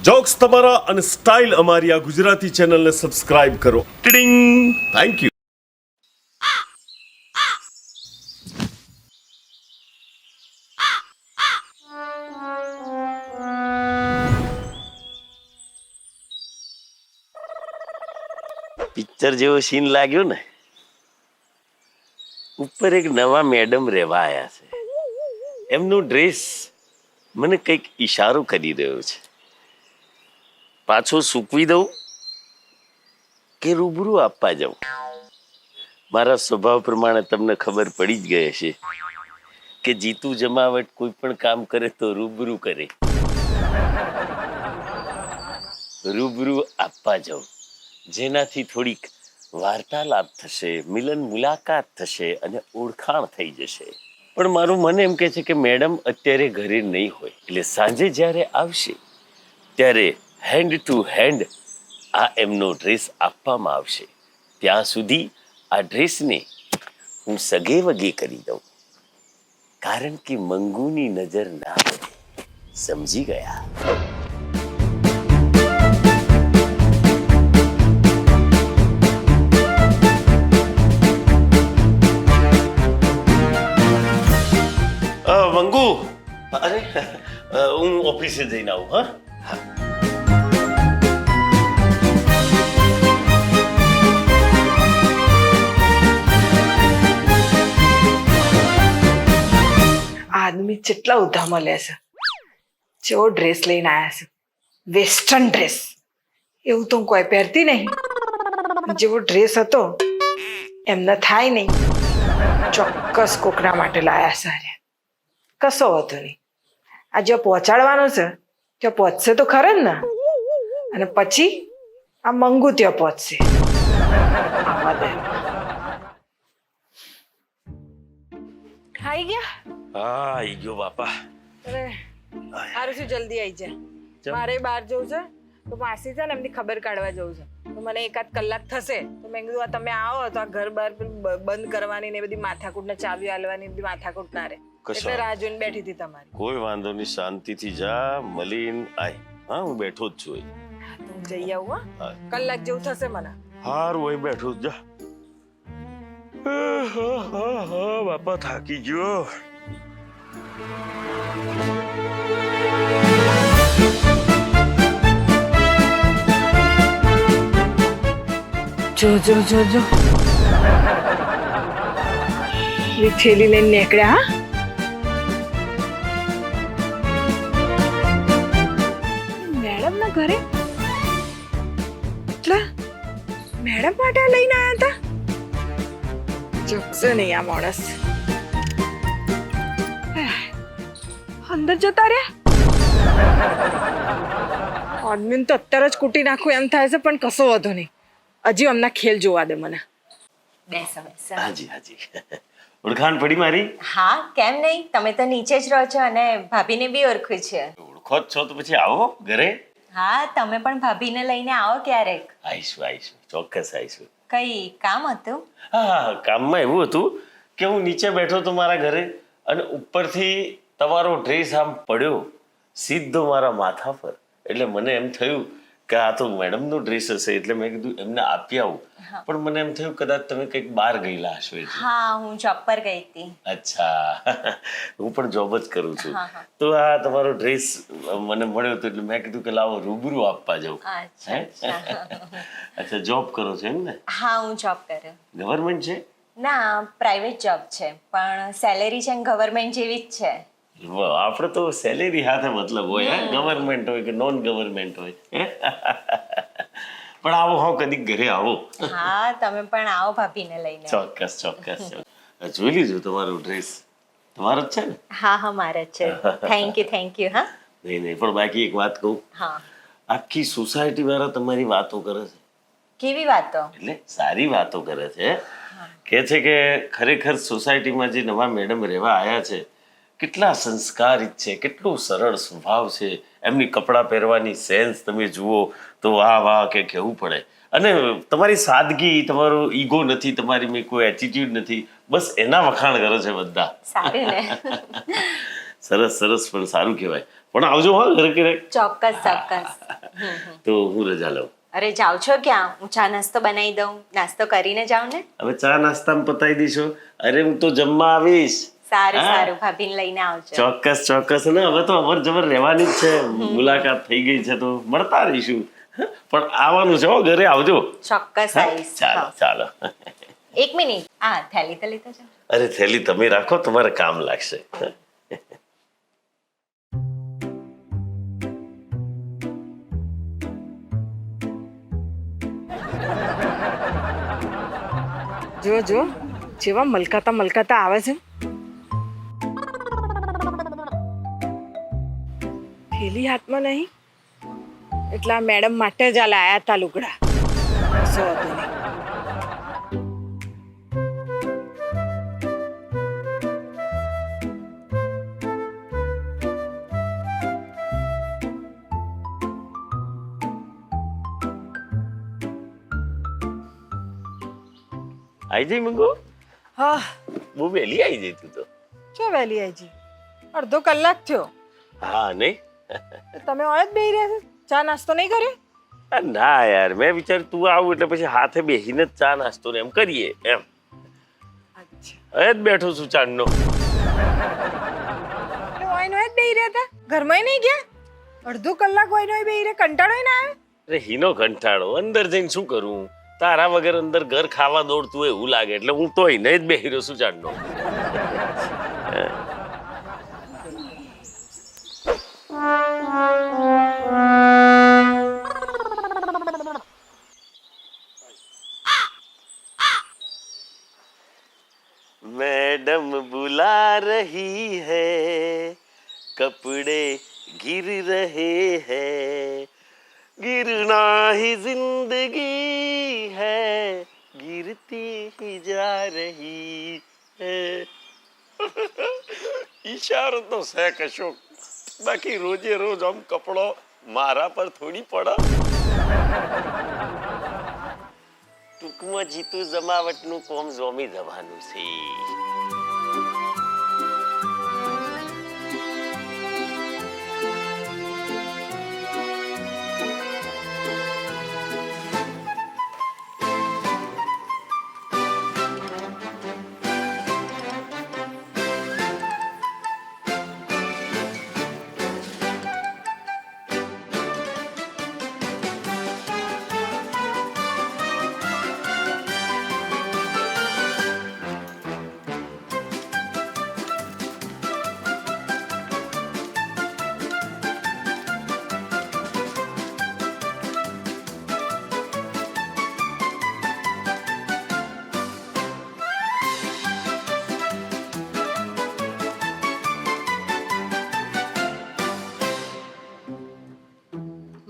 Jokes તમારા અને style અમારી આ ગુજરાતી ચેનલને સબસ્ક્રાઇબ કરો. ટિડિંગ. Thank you. પિક્ચર જેવો સીન લાગ્યો ને. ઉપર એક નવા મેડમ રહેવા આયા છે. એમનો ડ્રેસ મને કંઈક ઈશારો કરી રહ્યો છે. પાછો સૂકવી દઉં કે રૂબરૂ આપવા જાઉં? મારા સ્વભાવ પ્રમાણે તમને ખબર પડી જ ગઈ હશે કે જીતુ જમાવટ કોઈ પણ કામ કરે તો રૂબરૂ કરે. રૂબરૂ આપવા જાઉં, જેનાથી થોડીક વાર્તાલાપ થશે, મિલન મુલાકાત થશે અને ઓળખાણ થઈ જશે. પણ મારું મન એમ કહે છે કે મેડમ અત્યારે ઘરે નહીં હોય, એટલે સાંજે જ્યારે આવશે ત્યારે હેન્ડ ટુ હેન્ડ આ એમનો ડ્રેસ આપવામાં આવશે. ત્યાં સુધી આ ડ્રેસને હું સગે વગે કરી દઉં, કારણ કે મંગુની નજર ના પડે. સમજી ગયા? મંગુ, અરે હું ઓફિસે જઈને આવું. હા, આદમી કેટલા ઉધામાં લે છે. જેવો ડ્રેસ લઈને આવ્યા છે, વેસ્ટર્ન ડ્રેસ. એવું તો હું કોઈ પહેરતી નહીં. જેવો ડ્રેસ હતો એમને થાય નહીં. ચોક્કસ કોકના માટે લાયા સારે. કશો હતો નહીં. આ જ્યાં પહોંચાડવાનો છે ત્યાં પહોંચશે તો ખરા ને. અને પછી આ મંગુ ત્યાં પહોંચશે. આવા દે. આવી ગયા? હા, આવી ગયો બાપા. અરે સારું છે, જલ્દી આવી જા. મારે બહાર જવું છે તો માસી છે ને એમની ખબર કાઢવા જવું છે. તો મને એકાદ કલાક થશે તો મેં કીધું તમે આવો તો આ ઘર બહાર બંધ કરવાની ને બધી માથાકૂટ ને ચાવી આલવાની બધી માથાકૂટ ના રહે. એટલે રાહ જોઈને બેઠી હતી તમારી. કોઈ વાંધો નહીં, શાંતિથી જા, મળીને આય. હા, હું બેઠો જ છું. હું જઈ આવું. હા, કલાક જેવું થશે મને. હારું હોય, બેઠો જ જા. બાપા થાકી ગયો. જો જો જો જો એ થેલી લઈને નીકળ્યા. હા, મેડમ ના ઘરે એટલે મેડમ માટે લઈને આવ્યા હતા. ચકશે નહીં આ માણસ. અંદર જતા રહ્યા. આદમીને તો અત્યારે જ કૂટી નાખું એમ થાય છે, પણ કશો વાંધો નહીં. હજી અમના ખેલ જોવા દે મને. બેસો બેસો. હાજી હાજી. ઓળખાણ પડી મારી? હા, કેમ નહીં? તમે તો નીચે જ રહો છો અને ભાભીને બી ઓળખું છે. ઓળખો જ છો તો પછી આવો ઘરે. હા, તમે પણ ભાભીને લઈને આવો ક્યારેક. આવીશું આવીશું, ચોક્કસ આવીશું. કઈ કામ હતું? હા, કામમાં એવું હતું કે હું નીચે બેઠો તો મારા ઘરે, અને ઉપરથી તમારો ડ્રેસ આમ પડ્યો સીધો મારા માથા પર. એટલે મને એમ થયું કે આ તો મેડમનો ડ્રેસ હશે, એટલે મેં કીધું એમને આપી આવું. પણ મને એમ થયું કદાચ તમે કંઈક બહાર ગયેલા હશો. હા, હું જોબ પર ગઈ હતી. અચ્છા, હું પણ જોબ જ કરું છું. તો આ તમારો ડ્રેસ મને મળ્યો હતો, એટલે મેં કીધું કે લાવો રૂબરૂ આપવા જાઉં. અચ્છા, જોબ કરો છો એમ ને? હા, હું જોબ કરું. ગવર્મેન્ટ છે? ના, પ્રાઇવેટ જોબ છે, પણ સેલેરી છે ગવર્મેન્ટ જેવી જ છે. આપણે તો સેલેરી સાથે મતલબ હોય, ગવર્મેન્ટ હોય કે નોન ગવર્મેન્ટ હોય. પણ આવો, હા, કદીક ઘરે આવો. હા, તમે પણ આવો ભાભીને લઈને. ચોક્કસ ચોક્કસ. જોઈ લીધું તમારું ડ્રેસ? તમારો જ છે ને? હા હા, મારે જ છે. Thank you. હા, નહીં નહીં, પણ બાકી એક વાત કહું. હા. આખી સોસાયટી વાળા તમારી વાતો કરે છે. કેવી વાતો? એટલે સારી વાતો કરે છે. કે છે કે ખરેખર સોસાયટીમાં જે નવા મેડમ રહેવા આવ્યા છે કેટલા સંસ્કારિત છે, કેટલું સરળ સ્વભાવ છે. એમની કપડાં પહેરવાની સેન્સ તમે જુઓ તો વાહ વાહ કે કહેવું પડે. અને તમારી સાદગી, તમારો ઈગો નથી, તમારી મેં કોઈ એટીટ્યુડ નથી, બસ એના વખાણ કરે છે બધા. સારું ને. સરસ સરસ, પણ સારું કહેવાય. પણ આવજો હા ઘરે ક્યારેક. ચોક્કસ ચોક્કસ. તો હું રજા લઉં. અરે જાવ છો ક્યાં? હું ચા નાસ્તો બનાવી દઉં. નાસ્તો કરીને જાઉં ને. હવે ચા નાસ્તામાં પતાવી દઈશું. અરે હું તો જમવા આવીશ. સારું હા. સારું, ભાભીને લઈને આવજો. ચોક્કસ ચોક્કસ. ને હવે તો અવર જવર રહેવાની જ છે. મુલાકાત થઈ ગઈ છે તો મળતા રહીશું. પણ આવવાનું છે હો, ઘરે આવજો. ચોક્કસ હા? આવીશ. ચાલો હા. ચાલો. એક મિનિટ, આ થેલી તો લેતા જાઓ. અરે થેલી તમે રાખો, તમારે કામ લાગશે. જો જો જેવા મલકાતા મલકાતા આવે છે. થેલી હાથમાં નહીં એટલે આ મેડમ માટે જ આ લાયા તા લુગડા. કશો વાંધો નહીં. આઈ જઈ મંગો. હા બહુ વહેલી આવી જઈ તું તો. ચો વહેલી આજી, અડધો કલાક થયો. હા નહીં. તમે ઓય જ બેહી રહ્યા છો, ચા નાસ્તો નહીં કર્યો? આ ના યાર, મેં વિચાર્યું તું આવું એટલે પછી હાથે બેસીને જ ચા નાસ્તો ને એમ કરીએ એમ. અચ્છા, હવે જ બેઠો છું ચાંદનો. એટલે ઓય નો જ બેહી રહ્યા હતા, ઘરમાં નહીં ગયા? અડધો કલાક ઓય નો બેહી રહ્યા, કંટાળો ના આવે? અરે હીનો કંટાળો, અંદર જઈને શું કરું? તારા વગર અંદર ઘર ખાવા દોડતું હોય એવું લાગે એટલે હું તોય નહીં જ બેહી રહ્યો છું ચાંદનો. मैडम बुला रही है, कपड़े गिर रहे हैं, गिरना ही जिंदगी है, गिरती ही जा रही है. ઈશારો તો છે કશો, બાકી રોજે રોજ આમ કપડો મારા પર થોડી પડે. ટૂંકમાં જીતું જમાવટનું કોમ જોમી જવાનું છે.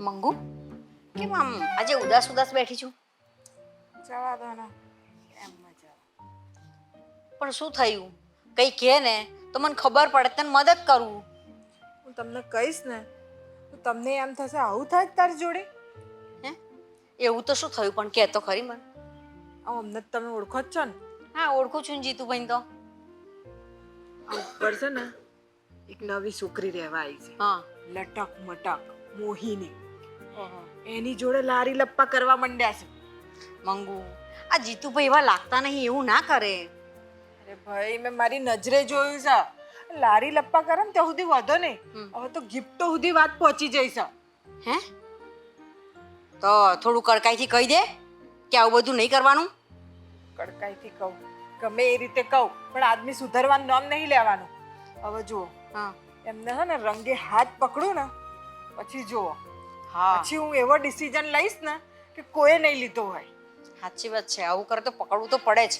મંગુ, કેમ આમ આજે ઉદાસ ઉદાસ બેઠી છું? જવા દો ને, એમ મજા. પણ શું થયું? કઈ કહે ને તો મને ખબર પડે, તને મદદ કરું. હું તમને કહીશ ને તો તમને એમ થશે આવું થાય જ તારી જોડે. હે, એવું તો શું થયું? પણ કહે તો ખરી મને. આમ અમને જ તમે ઓળખો જ છો ને. હા, ઓળખું છું ને જીતુભાઈ તો. આ ઉપર છે ને એક નવી છોકરી રહેવા આવી છે, હા. લટક મટક મોહિની. ઓહો. એની જોડે લારી લપ્પા કરવા માંડ્યા છે. મંગુ, આ જીતુભાઈ એવા લાગતા નહીં, એવું ના કરે. અરે ભાઈ, મેં મારી નજરે જોયું છે. લારી લપ્પા કરે ને ત્યાં સુધી વધો નહીં, હવે તો ગિફ્ટો સુધી વાત પહોંચી જઈ છે. હે, તો થોડું કડકાઈથી કહી દે કે આવું બધું નહીં કરવાનું. કડકાઈથી કહું, ગમે એ રીતે કહું, પણ આદમી સુધરવાનું નામ નહીં લેવાનું. હવે જુઓ, હા એમને છે ને રંગે હાથ પકડું ને પછી જુઓ, હા, પછી હું એવો ડિસિઝન લઈશ ને કે કોઈએ નહીં લીધો હોય. સાચી વાત છે. આવું કરે તો પકડવું તો પડે જ.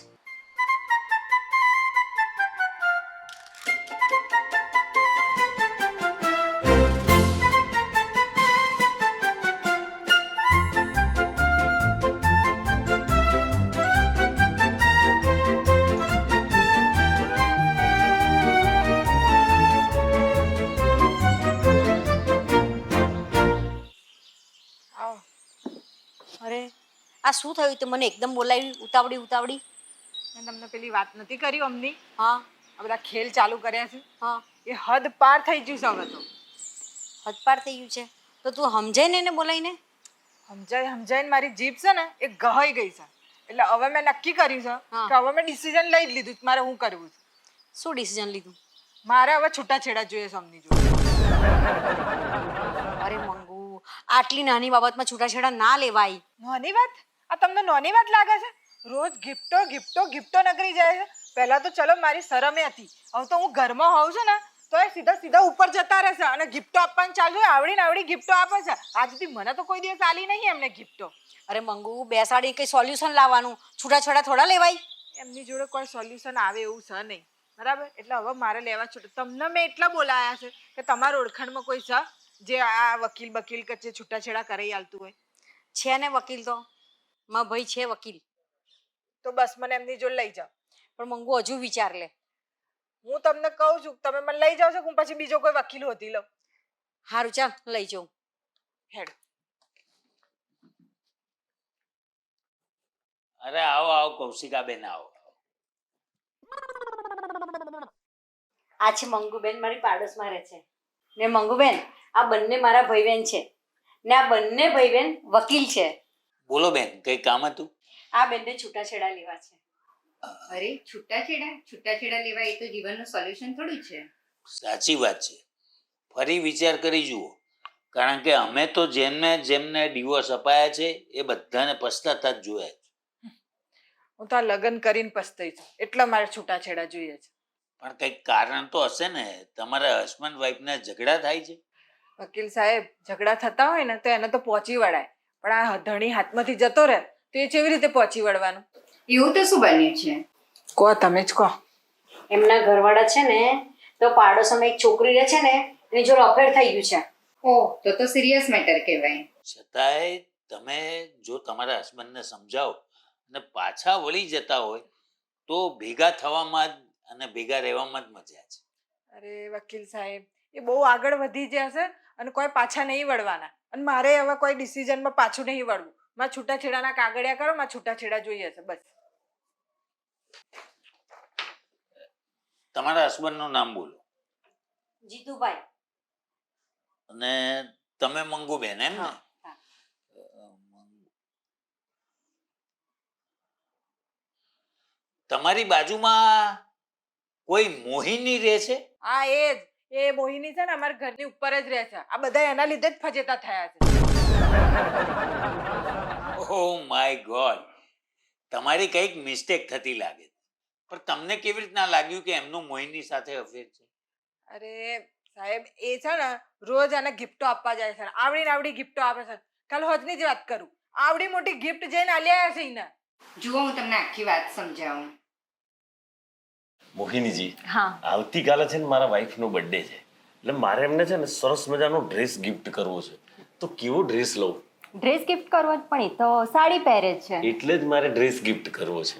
આવો. અરે, આ શું થયું? તે મને એકદમ બોલાવી ઉતાવળી ઉતાવળી. મેં તમને પેલી વાત નથી કરી અમની, હા આ બધા ખેલ ચાલુ કર્યા છે, હા. એ હદ પાર થઈ ગયું છે હવે તો. હદપાર થઈ ગયું છે. તો તું સમજાય ને એને બોલાવીને. સમજાઈને મારી જીભ છે ને એ ગહાઈ ગઈ છે. એટલે હવે મેં નક્કી કર્યું છે હા. કે હવે મેં ડિસિઝન લઈ જ લીધું છે મારે શું કરવું છે. શું ડિસિઝન લીધું? મારે હવે છૂટાછેડા જોઈએ છે અમની જોડે. અરે મંગુ, આટલી નાની બાબતમાં છૂટાછેડા ના લેવાય. નાની વાત? આ તમને નાની વાત લાગે છે? રોજ ગિફ્ટો ગિફ્ટો ગિફ્ટો નકરી જાય છે. પહેલા તો ચલો મારી શરમે હતી, હવે તો હું ઘરમાં હોઉં છું ને તો એ સીધા સીધા ઉપર જતા રહેશે અને ગિફ્ટો આપવાનું ચાલુ હોય. આવડી ને આવડી ગિફ્ટો આપે છે. આજ સુધી મને તો કોઈ દિવસ આલી નહીં એમને ગિફ્ટો. અરે મંગુ, બેસાડી કઈ સોલ્યુશન લાવવાનું, છૂટાછેડા થોડા લેવાય. એમની જોડે કોઈ સોલ્યુશન આવે એવું છે નહીં, બરાબર? એટલે હવે મારે લેવા છૂટ. તમને મેં એટલા બોલાયા છે કે તમારા ઓળખાણમાં કોઈ છે જે આ વકીલ બકીલ કે જે છૂટાછેડા કરાઈ આલતું હોય? છે ને વકીલ તો, મારા ભાઈ છે વકીલ. તો બસ મને એમની જોડે લઈ જાઓ. પણ મંગુ હજુ વિચાર લે. હું તમને કહું છું, તમે મને લઈ જાઓ છો કે હું પછી બીજો કોઈ વકીલ હોતી લઉં? હારું ચાલ લઈ જાઉં. હેડ. અરે આવો આવો કૌશિકાબેન આવો. આ છે મંગુબેન, મારી પાડોશમાં રહે છે. ને મંગુબેન, આ બંને મારા ભાઈ બહેન છે ને આ બંને ભાઈ બહેન વકીલ છે. બોલો બેન, કઈ કામ હતું? આ બેનને છૂટાછેડા લેવા છે. અરે છૂટાછેડા લેવા એ તો જીવનનું સોલ્યુશન થોડું છે. સાચી વાત છે. ફરી વિચાર કરી જુઓ, કારણ કે અમે તો જેમને ડિવોર્સ અપાયા છે એ બધાને પછતાતા જ જોયા છે. હું તો આ લગ્ન કરીને પસ્તાઈ છું, એટલે મારે છૂટાછેડા જોઈએ છે. પણ કંઈક કારણ તો હશે ને? તમારા હસબન્ડ વાઈફના ઝઘડા થાય છે? વકીલ સાહેબ, ઝઘડા થતા હોય ને તો એને તો પહોંચી વળાય, પણ આ ધણી હાથમાંથી જતો રહે તો એ કેવી રીતે પહોંચી વળવાનું? એવું તો શું બન્યું છે? કહો, તમે જ કહો. એમના ઘરવાળા છે ને તો પાડોશમાં એક છોકરી રહે છે ને એની જોડે અફેર થઈ ગયું છે. ઓહ, તો સિરિયસ મેટર કહેવાય. છતાંય તમે જો તમારા હસબન્ડને સમજાવો અને પાછા વળી જતા હોય તો ભેગા થવામાં જ અને ભેગા રહેવામાં જ મજા છે. અરે વકીલ સાહેબ, એ બહુ આગળ વધી ગયા છે અને કોઈ પાછા નહીં વળવાના. અને મારે હવે કોઈ ડિસિઝનમાં પાછું નહીં વળવું. મારે છૂટાછેડાના કાગળિયા કરો, મારે છૂટાછેડા જોઈએ છે બસ. તમારા હસબન્ડનું નામ બોલો. જીતુભાઈ. અને તમે મંગુબેન, એમ ને? હા. તમારી બાજુમાં કોઈ મોહિની રહે છે? હા, એ મોહિની છે ને અમારા ઘરની ઉપર જ રહે છે. આ બધા એના લીધે જ ફજેતા થયા છે. ઓહ માય ગોડ, તમારી કંઈક મિસ્ટેક થતી લાગે. પણ તમને કેવી રીતના લાગ્યું કે એમનું મોહિની સાથે અફેર છે? અરે સાહેબ, એ છે ને રોજ આને ગિફ્ટો આપવા જાય છે. આવડી ને આવડી ગિફ્ટો આપે છે. કાલ હોજની જ વાત કરું, આવડી મોટી ગિફ્ટ જઈને આલ્યા છે એને. જુઓ, હું તમને આખી વાત સમજાવું. મોહિનીજી, હા આવતીકાલે છે ને મારા વાઈફનો બર્થડે છે, એટલે મારે એમને છે ને સરસ મજાનો ડ્રેસ ગિફ્ટ કરવો છે. તો કેવો ડ્રેસ લઉં? ડ્રેસ ગિફ્ટ કરવો જ પણ એ તો સાડી પહેરે છે. એટલે જ મારે ડ્રેસ ગિફ્ટ કરવો છે.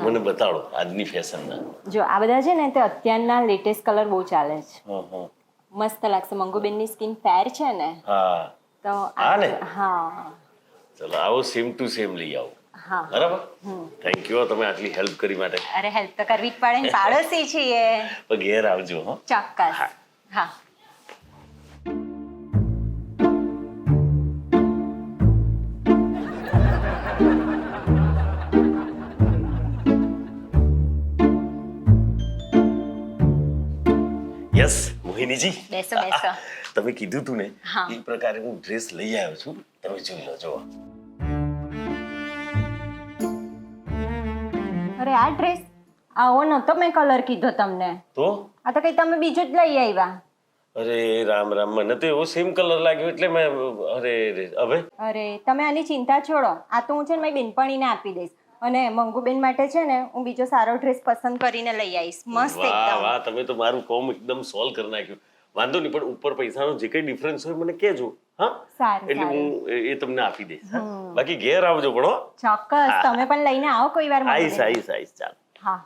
મને બતાડો આજની ફેશનના. જો આ બધા છે ને તે અત્યારના લેટેસ્ટ કલર બહુ ચાલે છે. હા હા મસ્ત લાગશે. મંગુબેનની સ્કિન ફેર છે ને હા, તો હા ને? હા ચલો આવો, સેમ ટુ સેમ લઈ આવો. હા બરાબર, થેન્ક યુ તમે આટલી હેલ્પ કરી માટે. અરે હેલ્પ તો કરવી જ પડે ને, પાડોશી છીએ. પણ ઘેર આવજો. હો, ચોક્કસ. હા યસ મોહિનીજી, બેસો બેસો. તમે કીધું તું ને હા. એ પ્રકારે હું ડ્રેસ લઈ આવ્યો છું. તમે જોઈ લો. જો અરે આ ડ્રેસ આવો નતો મેં કલર કીધો તમને. તો આ તો કઈ તમે બીજું જ લઈ આવ્યા. અરે રામ રામ, મને તો એવો સેમ કલર લાગ્યો એટલે મેં અરે હવે અરે તમે આની ચિંતા છોડો. આ તો હું છે ને મારી બેનપણીને આપી દઈશ અને મંગુબેન માટે છે ને હું બીજો સારો ડ્રેસ પસંદ કરીને લઈ આવીશ. મસ્ત વાહ એકદમ. વાહ, તમે તો મારું કોમ એકદમ સોલ્વ કરી નાખ્યું. વાંધો નહીં, પણ ઉપર પૈસાનો જે કઈ ડિફરન્સ હોય મને કહેજો. હા, સારું એટલે સારું. હું એ તમને આપી દઈશ. હા? બાકી ઘેર આવજો પણ. હો, ચોક્કસ. તમે પણ લઈને આવો કોઈ વાર. આઈશ મંગુબેન. આઈશ આઈશ. ચાલ. હા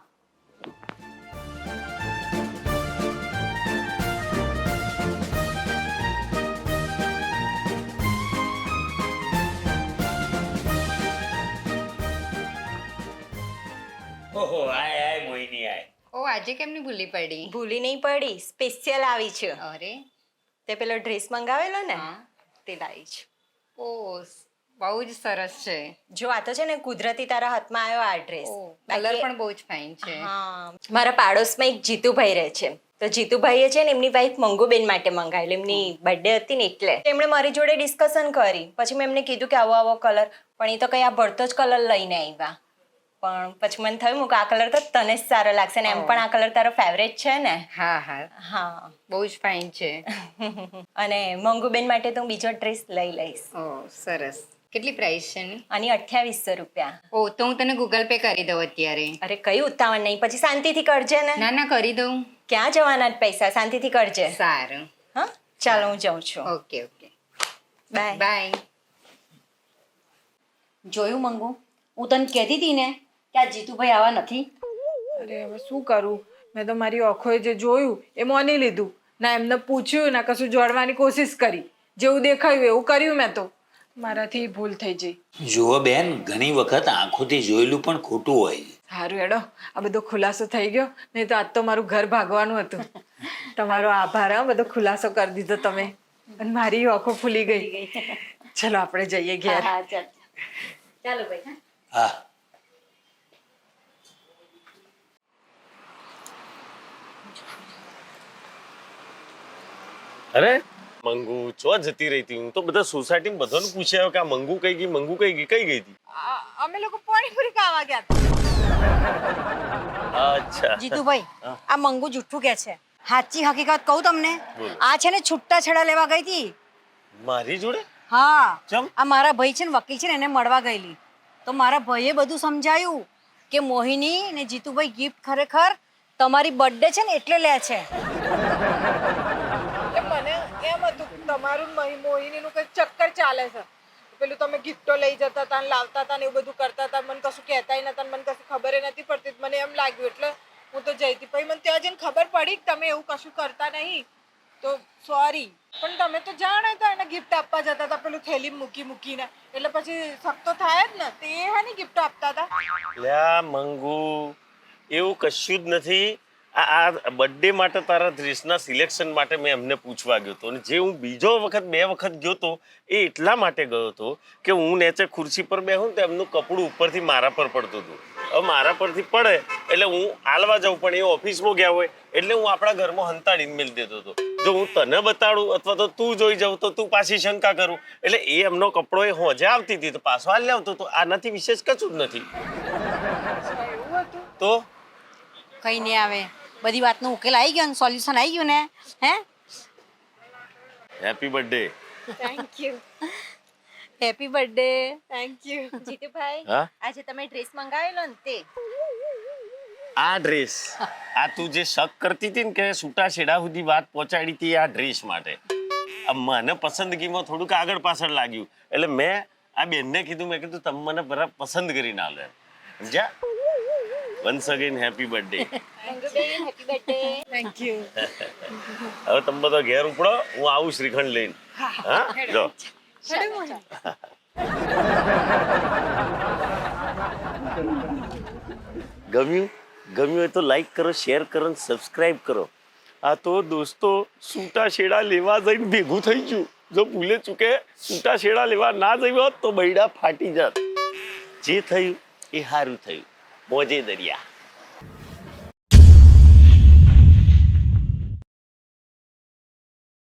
ઓહો, આય આય મોહિની આય. ઓ, આજે કેમની ભૂલી પડી? ભૂલી નહીં પડી, સ્પેશિયલ આવી છે. અરે, તે પેલો ડ્રેસ મંગાવેલો ને હા. તે લાવી છે. ઓ બહુ જ સરસ છે. જો આ તો છે ને કુદરતી તારા હાથમાં આવ્યો આ ડ્રેસ. કલર પણ બહુ જ ફાઇન છે. હા, મારા પાડોશમાં એક જીતુભાઈ રહે છે. તો જીતુભાઈએ છે ને એમની વાઈફ મંગુબેન માટે મંગાવેલું. એમની બર્થડે હતી ને એટલે તેમણે મારી જોડે ડિસ્કશન કરી. પછી મેં એમને કીધું કે આવો આવો કલર, પણ એ તો કઈ આ ભરતો જ કલર લઈને આવ્યા. પણ પછી મને થયું કે આ કલર તો તને જ સારો લાગશે ને એમ પણ આ કલર તારો ફેવરેટ છે ને. હા હા હા. બહુ જ ફાઇન છે. અને મંગુબેન માટે તો હું બીજો ડ્રેસ લઈ લઈશ. ઓ સરસ. કેટલી પ્રાઇસ છે એની? આની 2800 રૂપિયા. ઓ તો હું તને ગૂગલ પે કરી દઉં અત્યારે. અરે કઈ ઉતાવળ નહીં, પછી શાંતિથી કરજે ને. ના ના કરી દઉં. ક્યાં જવાના જ પૈસા, શાંતિથી કરજે. સારું. હા ચાલો હું જાઉં છું. Okay okay bye. બાય. જોયું મંગુ, હું તને કહેતી હતી ને કે આ જીતુભાઈ આવા નથી. અરે હવે શું કરું, મેં તો મારી આંખોએ જે જોયું એ માની લીધું. ના એમને પૂછ્યું ના કશું જોડવાની કોશિશ કરી. જેવું દેખાયું એવું કર્યું મેં તો. મારાથી ભૂલ થઈ જઈ. જુઓ બેન, ઘણી વખત આંખોથી જોયેલું પણ ખોટું હોય છે. સારું હેડો, આ બધો ખુલાસો થઈ ગયો. નહીં તો આજ તો મારું ઘર ભાગવાનું હતું. તમારો આભાર, હા બધો ખુલાસો કરી દીધો તમે. અને મારી આંખો ફૂલી ગઈ. ચલો આપણે જઈએ ઘેર. હા ચાલ ચાલો ભાઈ. હા અરે મંગુ ચો જતી રહી હતી? હું તો બધા સોસાયટી બધાને પૂછ્યા કે આ મંગુ કઈ ગઈ, મંગુ કઈ ગઈ, કઈ ગઈ હતી? અમે લોકો પાણીપુરી ખાવા ગયા હતા. અચ્છા. જીતુભાઈ, આ મંગુ જુઠ્ઠું કે છે. સાચી હકીકત કહું તમને, આ છે ને છૂટા છેડા લેવા ગઈ હતી. મારી જોડે? હા, ચમ? આ મારા ભાઈ છે ને વકીલ છે ને એને મળવા ગયેલી. તો મારા ભાઈએ બધું સમજાયું કે મોહિની ને જીતુભાઈ ગિફ્ટ ખરેખર તમારી બર્થડે છે ને એટલે લે છે. એટલે મને એમ હતું કે તમારું મોહિનીનું કંઈક ચક્કર ચાલે છે. પેલું તમે ગિફ્ટો લઈ જતા હતા ને લાવતા હતા ને એવું બધું કરતા હતા. મને કશું કહેતાય નતા, મને કશું ખબર નથી પડતી. મને એમ લાગ્યું એટલે હું તો જઈ હતી. પછી મને ત્યાં જઈને ખબર પડી કે તમે એવું કશું કરતા નહીં. તો સોરી, પણ તમે તો જાણો તો એને ગિફ્ટ આપવા જતા હતા પેલું થેલી મૂકીને. એટલે પછી શક તો થાય જ ને. તે હાની ગિફ્ટ આપતા હતા? લ્યા મંગુ, એવું કશું જ નથી. આ બર્થડે માટે તારા ડ્રેસના સિલેક્શન માટે મેં એમને પૂછવા ગયો હતો. અને જે હું બીજો વખત 2 વખત ગયો હતો એ એટલા માટે ગયો હતો કે હું નીચે ખુરશી પર બેહું ને તો એમનું કપડું ઉપરથી મારા પર પડતું હતું. હવે મારા પરથી પડે એટલે હું આલવા જાઉં, પણ એ ઓફિસમાં ગયા હોય એટલે હું આપણા ઘરમાં હંતાડીને મેળ દેતો હતો. જો હું તને બતાડું અથવા તો તું જોઈ જાઉં તો તું પાછી શંકા કરું. એટલે એ એમનો કપડો એ હોજે આવતી હતી તો પાછો હાલ આવતો હતો. આનાથી વિશેષ કશું જ નથી. એવું હતું? તો કઈ નહીં આવે, બધી વાતનો ઉકેલ આવી ગયો ને, સોલ્યુશન આવી ગયું ને. હે, happy birthday. Thank you. Happy birthday. Thank you. Jitubhai, હા? આજે તમે ડ્રેસ મંગાવેલો ને તે આ ડ્રેસ, આ તું જે શક કરતી હતી ને કે છૂટા છેડા સુધી વાત પહોંચાડી હતી આ ડ્રેસ માટે, આ મને પસંદગીમાં થોડુંક આગળ પાછળ લાગ્યું એટલે મેં આ બેનને કીધું, મેં કીધું તમે મને બરાબર પસંદ કરીને આલો. સમજ્યા? Once again happy birthday. Manguben happy birthday. Thank you. હવે તમે બધો ઘેર ઉપડો, હું આવું શ્રીખંડ લઈને. હા જો ગમ્યું હોય તો લાઈક કરો, શેર કરો, સબસ્ક્રાઇબ કરો. આ તો દોસ્તો છૂટા છેડા લેવા જઈને ભેગું થઈ ગયું. જો ભૂલે ચૂકે છૂટા છેડા લેવા ના જઈ હોત તો બૈડા ફાટી જાત. જે થયું એ સારું થયું. મોજે દરિયા.